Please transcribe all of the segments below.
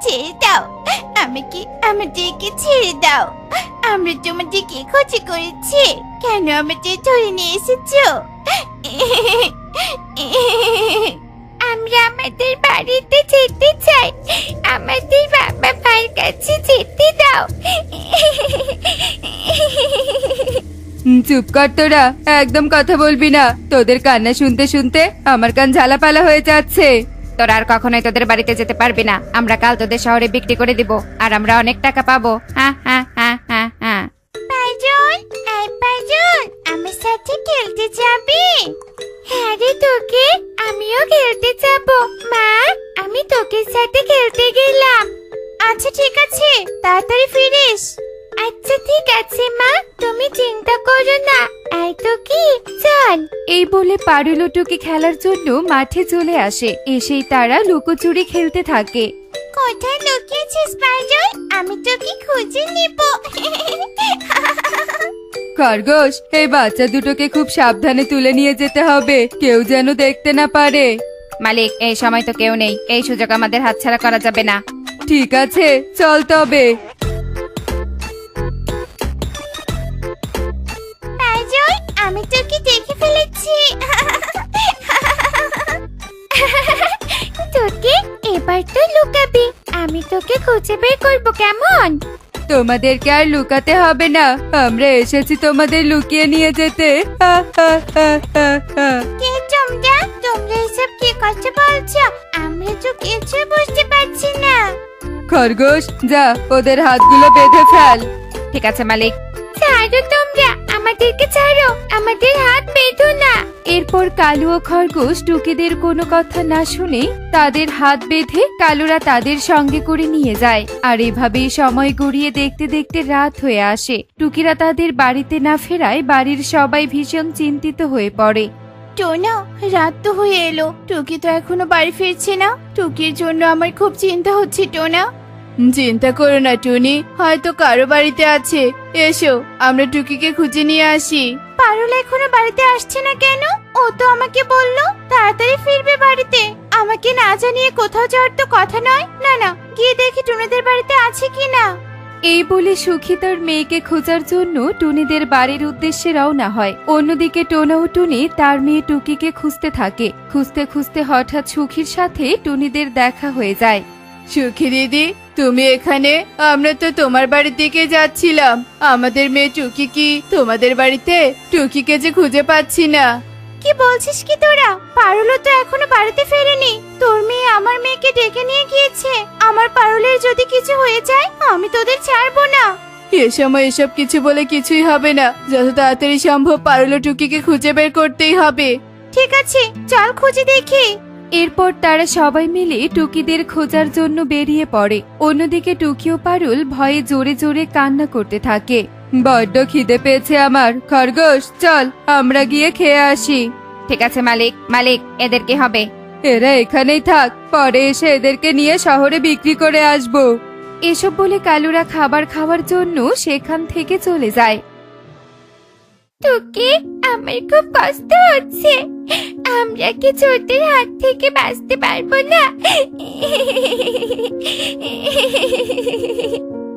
ছেড়ে দাও, আমাদেরকে ছেড়ে দাও। আমরা তোমাদেরকে ক্ষতি করেছি, কেন আমাদের ধরে নিয়ে এসেছো? আমরা আমাদের বাড়িতে যেতে চাই, আমাদের বাবা ভাইয়ের কাছে যেতে দাও। চুপ কর তোরা, একদম কথা বলবি না। তোদের কান্না শুনতে শুনতে আমার কান ঝালাপালা হয়ে যাচ্ছে। তোরা আর কখনোই তোদের বাড়িতে যেতে পারবি না। আমরা কাল তোদের শহরে বিক্রি করে দিব, আর আমরা অনেক টাকা পাবো। হা হা হা হা হা। পাজন, এই পাজন, আমার সাথে খেলতে যাবি? হ্যাঁ রে তোকে, আমিও খেলতে যাব। মা, আমি তোকের সাথে খেলতে গেলাম। আচ্ছা ঠিক আছে, তাড়াতাড়ি ফিরিস। আচ্ছা ঠিক আছে মা, তুমি চিন্তা করো না। এই তো কি, চল। এই বলে পারুল ও টুকি খেলার জন্য মাঠে চলে আসে। এসেই তারা লুকোচুরি খেলতে থাকে। কোথায় লুকিয়েছিস পাজন? আমি তোকে খুঁজে নিব। খরগোশ, এই বাচ্চা দুটোকে খুব সাবধানে তুলে নিয়ে যেতে হবে, কেউ যেন দেখতে না পারে। মালিক, এই সময় তো কেউ নেই, এই সুযোগ আমাদের হাতছাড়া করা যাবে না। ঠিক আছে, চল তবে। পাজন, আমি তোকে দেখে ফেলেছি। তোকে এবার তো লুকাবি, আমি তোকে খুঁজে বের করবো, কেমন? তোমাদেরকে আর লুকাতে হবে না, আমরা এসেছি তোমাদের লুকিয়ে নিয়ে যেতে। হা, হা, হা, হা, হা। কে তোমরা এসব কি কথা বলছো? আমরা তো কিছু বুঝতে পারছি না। খরগোশ, যা ওদের হাতগুলো বেঁধে ফেল। ঠিক আছে মালিক। ছাড়ো তোমরা, আমাদেরকে ছাড়ো, আমাদের হাত বেঁধো না। এরপর কালু ও খরগোশ টুকিদের কোনো কথা না শুনে তাদের হাত বেঁধে কালুরা তাদের সঙ্গে করে নিয়ে যায়। আর এভাবেই সময় গড়িয়ে দেখতে দেখতে রাত হয়ে আসে। টুকিরা তাদের বাড়িতে না ফেরায় বাড়ির সবাই ভীষণ চিন্তিত হয়ে পড়ে। টোনা, রাত তো হয়ে এলো, টুকি তো এখনো বাড়ি ফিরছে না। টুকির জন্য আমার খুব চিন্তা হচ্ছে টোনা। চিন্তা করো না টুনি, হয়তো কারো বাড়িতে আছে। এসো আমরা টুকিকে খুঁজে নিয়ে আসি। পারুল এখনো বাড়িতে আসছে না কেন? ও তো আমাকে বললো তাড়াতাড়ি ফিরবে বাড়িতে। আমাকে না জানিয়ে কোথাও যাওয়ার তো কথা নয়। না না, গিয়ে দেখি টুনিদের বাড়িতে আছে কিনা। এই বলে সুখী তার মেয়েকে খোঁজার জন্য টুনিদের বাড়ির উদ্দেশ্যে রওনা হয়। অন্যদিকে টোনা ও টুনি তার মেয়ে টুকিকে খুঁজতে থাকে। খুঁজতে খুঁজতে হঠাৎ সুখীর সাথে টুনিদের দেখা হয়ে যায়। সুখী দিদি, তুমি এখানে? আমরা তো তোমার বাড়ির দিকে যাচ্ছিলাম। আমাদের মেয়ে টুকি কি তোমাদের বাড়িতে? টুকিকে যে খুঁজে পাচ্ছি না। কি বলছিস কি তোরা? পারুলও তো এখনো বাড়িতে ফেরেনি। তোর মেয়ে আমার মেয়েকে ডেকে নিয়ে গিয়েছে। আমার পারুলের যদি কিছু হয়ে যায়, আমি তোদের ছাড়বো না। এ সময় এসব কিছু বলে কিছুই হবে না। যত তাড়াতাড়ি সম্ভব পারুল ও টুকিকে খুঁজে বের করতেই হবে। ঠিক আছে, চল খুঁজে দেখি। এরপর তারা সবাই মিলে টুকিদের খোঁজার জন্য বেরিয়ে পড়ে। অন্যদিকে টুকি ও পারুল ভয়ে জোরে জোরে কান্না করতে থাকে। বড্ড খিদে পেয়েছে আমার। খরগোশ, চল আমরা গিয়ে খেয়ে আসি। ঠিক আছে মালিক। মালিক, এদের কি হবে? এরা এখানেই থাক, পরে এসে এদেরকে নিয়ে শহরে বিক্রি করে আসবো। এসব বলে কালুরা খাবার খাওয়ার জন্য সেখান থেকে চলে যায়। টুকি, আমার খুব কষ্ট হচ্ছে। আমরা কি চোরদের হাত থেকে বাঁচতে পারবো না?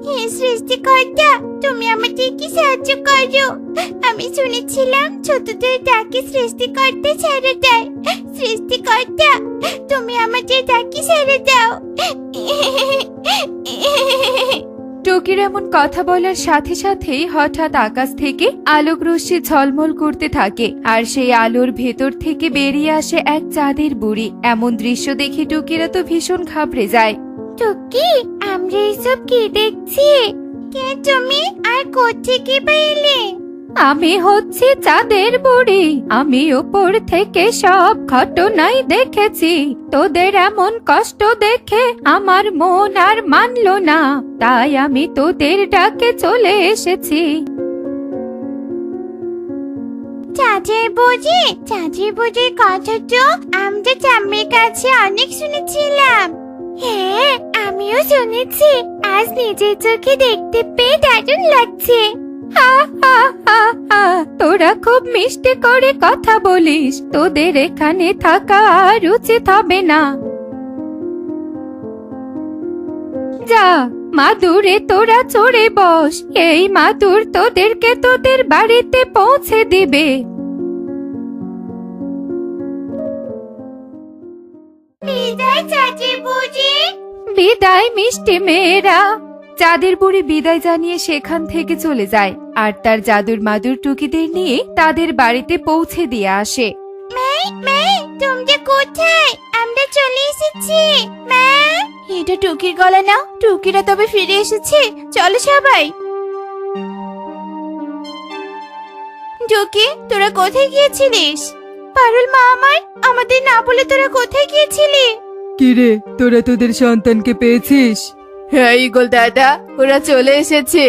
হে সৃষ্টিকর্তা, তুমি আমাদেরকে সাহায্য করো। আমি শুনেছিলাম ছোটদের ডাকে সৃষ্টিকর্তা ছেড়ে দেয়। সৃষ্টিকর্তা, তুমি আমাদের ডাকে ছেড়ে দাও। টুকির এমন কথা বলার সাথে সাথেই হঠাৎ আকাশ থেকে আলোক রশ্মি ঝলমল করতে থাকে। আর সেই আলোর ভেতর থেকে বেরিয়ে আসে এক চাঁদের বুড়ি। এমন দৃশ্য দেখে টুকিরা তো ভীষণ ঘাবড়ে যায়। টুকি, আমরা এসব কি দেখছি? কে তুমি, আর কোত্থেকে পেলে? আমি হচ্ছি চাঁদের বুড়ি। আমি উপর থেকে সব ঘটনাই দেখেছি। তোদের এমন কষ্ট দেখে আমার মন আর মানলো না, তাই আমি তোদের ডাকে চলে এসেছি। চাঁদের বুঝির কথা তো আমরা ঠাম্মির কাছে অনেক শুনেছিলাম। হ্যাঁ, আমিও শুনেছি। আজ নিজের চোখে দেখতে পেয়ে দারুণ লাগছে। হা হা হা হা, তোরা খুব মিষ্টি করে কথা বলিস। তোদের এখানে থাকা আর উচিত হবে না। যা মাদুরে তোরা চড়ে বস, এই মাদুর তোদেরকে তোদের বাড়িতে পৌঁছে দিবে। বিদায় চাচি বুঝি। বিদায় মিষ্টি মেয়েরা। চাঁদের বুড়ি বিদায় জানিয়ে সেখান থেকে চলে যায় আর তার জাদুর মাদুর টুকিদের নিয়ে তাদের বাড়িতে পৌঁছে দিয়ে আসে। তোমরা কোথায়? আমরা চলে এসেছি। মা, এটা টুকির গলা না? টুকিরা তবে ফিরে এসেছে। চলো সবাই। টুকি, তোরা কোথায় গিয়েছিলিস? পারুল মা আমার, আমাদের না বলে তোরা কোথায় গিয়েছিলি? কিরে, তোরা তোদের সন্তানকে পেয়েছিস? হ্যাঁ ইগল দাদা, ওরা চলে এসেছে।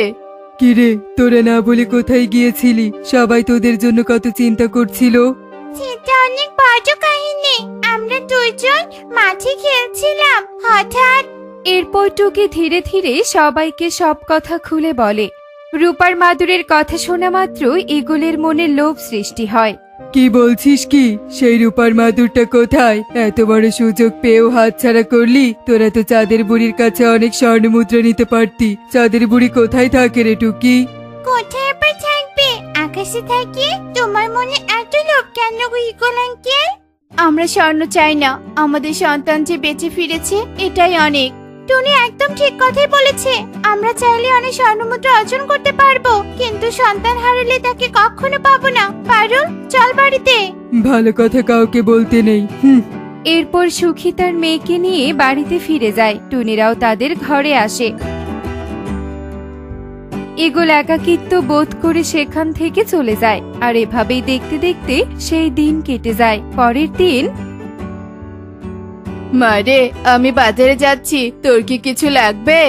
কিরে, তোরা না বলে কোথায় গিয়েছিলি? সবাই তোদের জন্য কত চিন্তা করছিল। সেটা অনেক বড় কাহিনী। আমরা দুইজন মাঠে খেলছিলাম, হঠাৎ এরপর টুকি ধীরে ধীরে সবাইকে সব কথা খুলে বলে। রূপার মাদুরের কথা শোনা মাত্রই ইগলের মনে লোভ সৃষ্টি হয়। কি বলছিস কি? সেই রূপার মাদুরটা কোথায়? এত বড় সুযোগ পেয়েও হাতছাড়া করলি? তোরা তো চাঁদের বুড়ির কাছে অনেক স্বর্ণ মুদ্রা নিতে পারতি। চাঁদের বুড়ি কোথায় থাকে রে টুকি? কোথায় আবার থাকবে? আকাশে থাকে। তোমার মনে এত লোভ কেন ইগল আঙ্কেল? আমরা স্বর্ণ চাই না, আমাদের সন্তান যে বেঁচে ফিরেছে এটাই অনেক। টুনি একদম ঠিক কথাই বলেছে। আমরা চাইলে অনেক স্বর্ণমুদ্রা অর্জন করতে পারবো, কিন্তু সন্তান হারালে তাকে কখনো পাবো না। পারুল, চল বাড়িতে। ভালো কথা কাউকে বলতে নেই। এরপর সুখী তার মেয়েকে নিয়ে বাড়িতে ফিরে যায়। টুনিরাও তাদের ঘরে আসে। ইগল একাকিত্ব বোধ করে সেখান থেকে চলে যায়। আর এভাবেই দেখতে দেখতে সেই দিন কেটে যায়। পরের দিন মারে, আমি বাজারে যাচ্ছি, তোর কি কিছু লাগবে?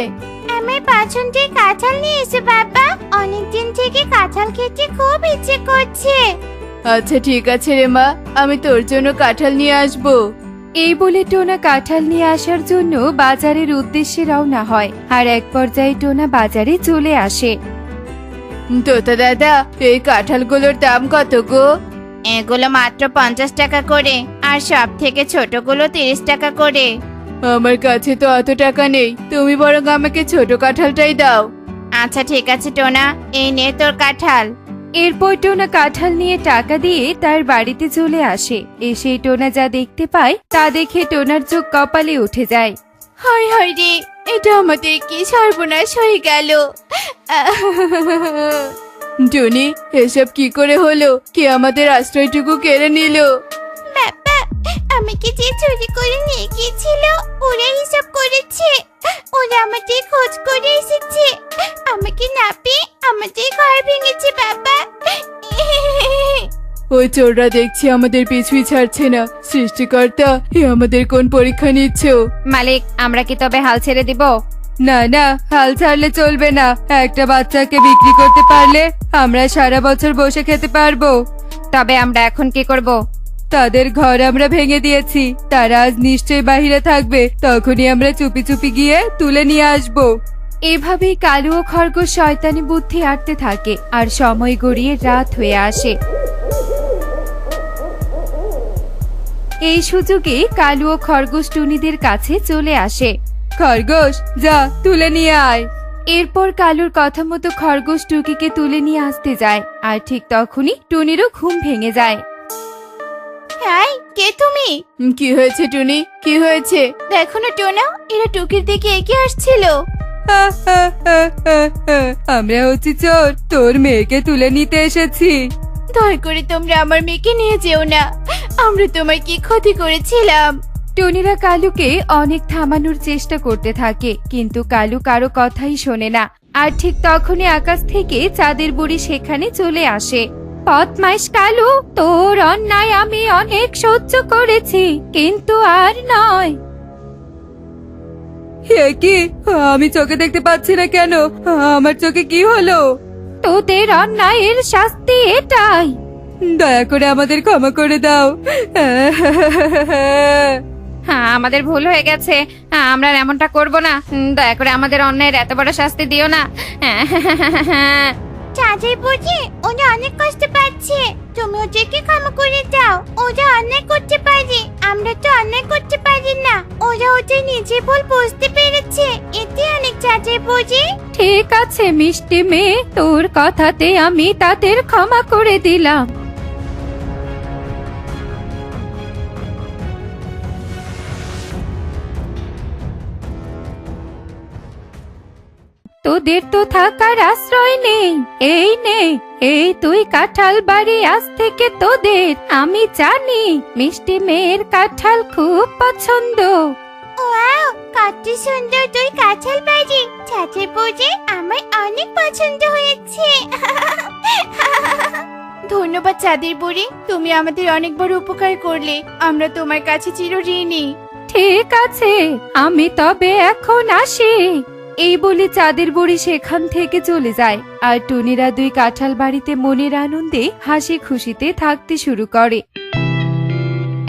আমার পছন্দের কাঁঠাল নিয়ে এসো বাবা। অনেকদিন থেকে কাঁঠাল খেতে খুব ইচ্ছে করছে। আচ্ছা ঠিক আছে রে মা, আমি তোর জন্য কাঁঠাল নিয়ে আসবো। এই বলে টোনা কাঁঠাল নিয়ে আসার জন্য বাজারের উদ্দেশ্যে রওনা হয়। আর এক পর্যায়ে টোনা বাজারে চলে আসে। তোতা দাদা, এই কাঁঠালগুলোর দাম কত গো? এগুলো মাত্র 50 টাকা করে, আর সব থেকে ছোটগুলো 30 টাকা করে। আমার কাছে তো অত টাকা নেই, তুমি বরং আমাকে ছোট কাঁঠালটাই দাও। আচ্ছা ঠিক আছে টোনা, এই নে তোর কাঁঠাল। এরপর টোনা কাঁঠাল নিয়ে টাকা দিয়ে তার বাড়িতে চলে আসে। এসে টোনা যা দেখতে পায় তা দেখে টোনার চোখ কপালে উঠে যায়। হায় হায় রে, এটা আমাদের কি সর্বনাশ হয়ে গেল। টুনি, এসব কি করে হলো? কে আমাদের আশ্রয়টুকু কেড়ে নিল? বাবা, আমাকে যে চুরি করে নিয়ে গিয়েছিল ওরা হিসাব করেছে। ওরা আমাদের খোঁজ করে এসেছে। আমাকে না পেয়ে আমাদের ঘর ভেঙেছে বাবা। ওই চোররা দেখছি আমাদের পিছুই ছাড়ছে না। সৃষ্টিকর্তা, এ আমাদের কোন পরীক্ষা নিচ্ছ? মালিক, আমরা কি তবে হাল ছেড়ে দিব? না না, হাল ছাড়লে চলবে না। একটা বাচ্চাকে বিক্রি করতে পারলে আমরা সারা বছর বসে খেতে পারবো। তবে আমরা এখন কি করব? তাদের ঘর আমরা ভেঙে দিয়েছি। তারা আজ নিশ্চয়ই বাহিরে থাকবে। তখনই আমরা চুপি চুপি গিয়ে তুলে নিয়ে আসবো। এভাবেই কালু ও খরগোশ শয়তানি বুদ্ধি আটতে থাকে। আর সময় গড়িয়ে রাত হয়ে আসে। এই সুযোগে কালু ও খরগোশ টুনিদের কাছে চলে আসে। খরগোশ, যা তুলে নিয়ে আয়। এরপর কালুর কথা মতো খরগোশ টুকিকে তুলে নিয়ে আসতে যায়। আর ঠিক তখনই টুনিরও ঘুম ভেঙে যায়। হাই, কে তুমি? কি হয়েছে টুনি, কি হয়েছে? দেখো না টোনা, এরা টুকির দিকে এগিয়ে আসছিল। আমরা হচ্ছি চোর, তোর মেয়েকে তুলে নিতে এসেছি। দয়া করে তোমরা আমার মেয়েকে নিয়ে যেও না। আমরা তোমার কি ক্ষতি করেছিলাম? টুনিরা কালুকে অনেক থামানোর চেষ্টা করতে থাকে, কিন্তু কালু কারো কথাই শোনে না। আর ঠিক তখনই আকাশ থেকে চাঁদের বুড়ি সেখানে চলে আসে। বদমাইশ কালু, তোর অন্যায় আমি অনেক সহ্য করেছি, কিন্তু আর নয়। কি? আমি চোখে দেখতে পাচ্ছি না কেন? আমার চোখে কি হলো? তোদের অন্যায়ের শাস্তি এটাই। দয়া করে আমাদের ক্ষমা করে দাও। হ্যাঁ, আমাদের ভুল হয়ে গেছে। আমরা আর এমনটা করব না। দয়া করে আমাদের অন্যায়ের এত বড় শাস্তি দিও না। চাঁদের বুঝি ওরা অনেক কষ্ট পাচ্ছে। তুমি ওদেরকে ক্ষমা করে দাও। ওরা অন্যায় করতে পারে, আমরা তো অন্যায় করতে পারি না। ওরা যে নিজে ভুল বুঝতে পেরেছে, এতে অনেক চাচাই বুঝি। ঠিক আছে মিষ্টি মেয়ে, তোর কথাতে আমি তাদের ক্ষমা করে দিলাম। তোদের তো থাকার আশ্রয় নেই, এই নে, এই তুই কাঁঠাল বাড়ি, আজ থেকে তোদের। আমি জানি মিষ্টি মেয়ের কাঁঠাল খুব পছন্দ। ওয়াও, কত সুন্দর তুই কাঁঠাল বাড়ি। চাচাই বুঝি আমার অনেক পছন্দ হয়েছে। ধন্যবাদ চাঁদের বুড়ি, তুমি আমাদের অনেক বড় উপকার করলে। আমরা তোমার কাছে চিরঋণী। ঠিক আছে, আমি তবে এখন আসি। এই বলে চাঁদের বুড়ি সেখান থেকে চলে যায়, আর টুনিরা দুই কাঁঠাল বাড়িতে মনের আনন্দে হাসি খুশিতে থাকতে শুরু করে।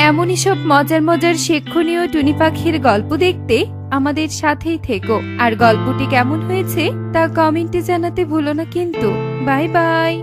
এমনই সব মজার মজার শিক্ষণীয় টুনি পাখির গল্প দেখতে আমাদের সাথেই থেকো। আর গল্পটি কেমন হয়েছে তা কমেন্টে জানাতে ভুলো না কিন্তু। Bye bye.